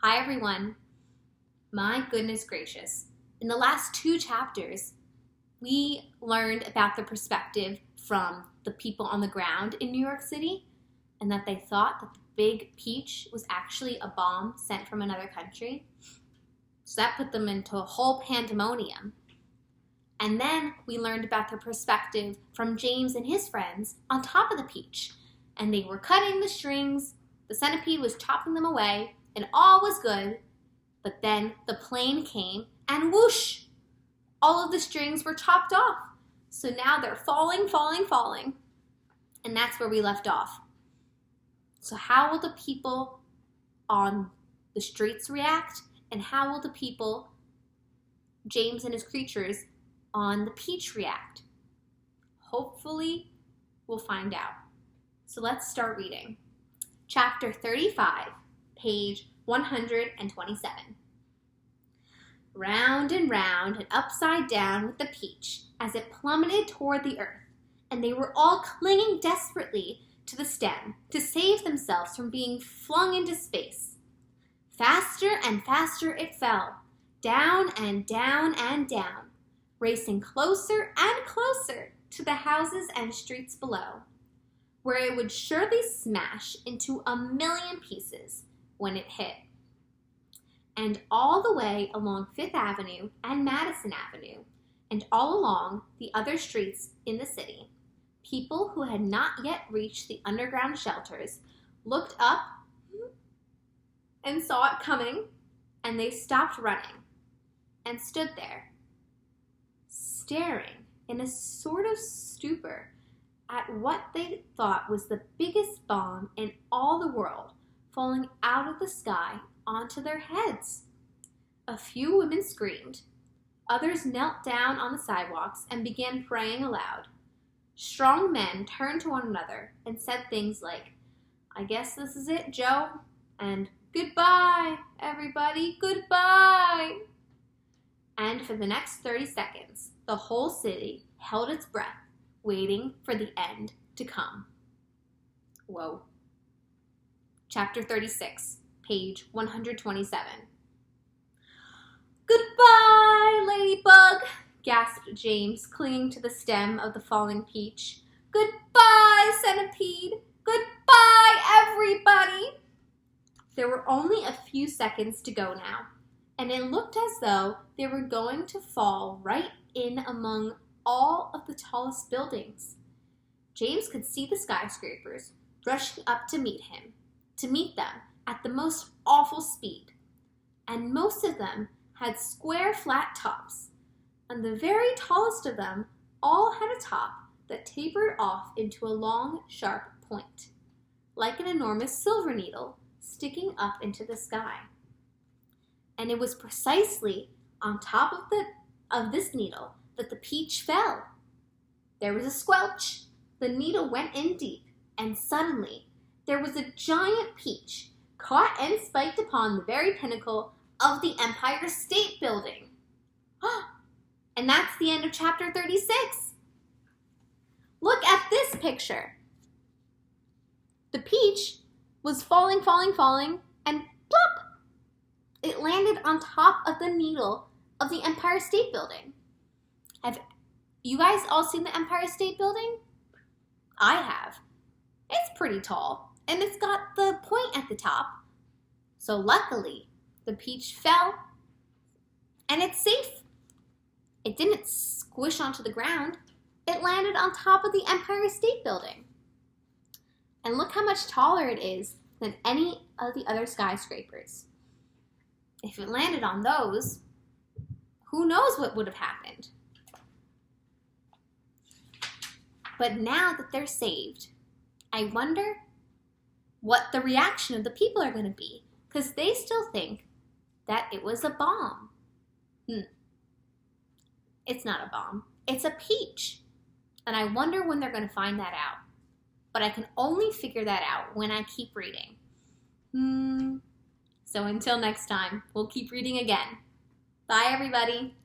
Hi everyone. My goodness gracious. In the last 2 chapters, we learned about the perspective from the people on the ground in New York City and that they thought that the big peach was actually a bomb sent from another country. So that put them into a whole pandemonium. And then we learned about the perspective from James and his friends on top of the peach. And they were cutting the strings, the centipede was chopping them away, and all was good. But then the plane came and whoosh! All of the strings were chopped off. So now they're falling. And that's where we left off. So how will the people on the streets react? And how will the people, James and his creatures, on the peach react? Hopefully, we'll find out. So let's start reading. Chapter 35, page 127. Round and round and upside down went the peach as it plummeted toward the earth, and they were all clinging desperately to the stem to save themselves from being flung into space. Faster and faster it fell, down and down and down, racing closer and closer to the houses and streets below, where it would surely smash into 1,000,000 pieces when it hit. And all the way along Fifth Avenue and Madison Avenue, and all along the other streets in the city, people who had not yet reached the underground shelters looked up and saw it coming, and they stopped running and stood there, staring in a sort of stupor at what they thought was the biggest bomb in all the world falling out of the sky onto their heads. A few women screamed. Others knelt down on the sidewalks and began praying aloud. Strong men turned to one another and said things like, "I guess this is it, Joe," and "Goodbye, everybody, goodbye." And for the next 30 seconds, the whole city held its breath, waiting for the end to come. Whoa. Chapter 36, page 127. "Goodbye, Ladybug," gasped James, clinging to the stem of the falling peach. "Goodbye, Centipede. Goodbye, everybody." There were only a few seconds to go now, and it looked as though they were going to fall right in among all of the tallest buildings. James could see the skyscrapers rushing up to meet them at the most awful speed, and most of them had square flat tops, and the very tallest of them all had a top that tapered off into a long, sharp point, like an enormous silver needle sticking up into the sky. And it was precisely on top of this needle that the peach fell. There was a squelch, the needle went in deep, and suddenly there was a giant peach caught and spiked upon the very pinnacle of the Empire State Building. And that's the end of chapter 36. Look at this picture. The peach was falling, and plop! It landed on top of the needle of the Empire State Building. Have you guys all seen the Empire State Building? I have. It's pretty tall, and it's got the point at the top. So luckily, the peach fell, and it's safe. It didn't squish onto the ground. It landed on top of the Empire State Building. And look how much taller it is than any of the other skyscrapers. If it landed on those, who knows what would have happened? But now that they're saved, I wonder what the reaction of the people are going to be, because they still think that it was a bomb. It's not a bomb. It's a peach. And I wonder when they're going to find that out. But I can only figure that out when I keep reading. So until next time, we'll keep reading again. Bye, everybody.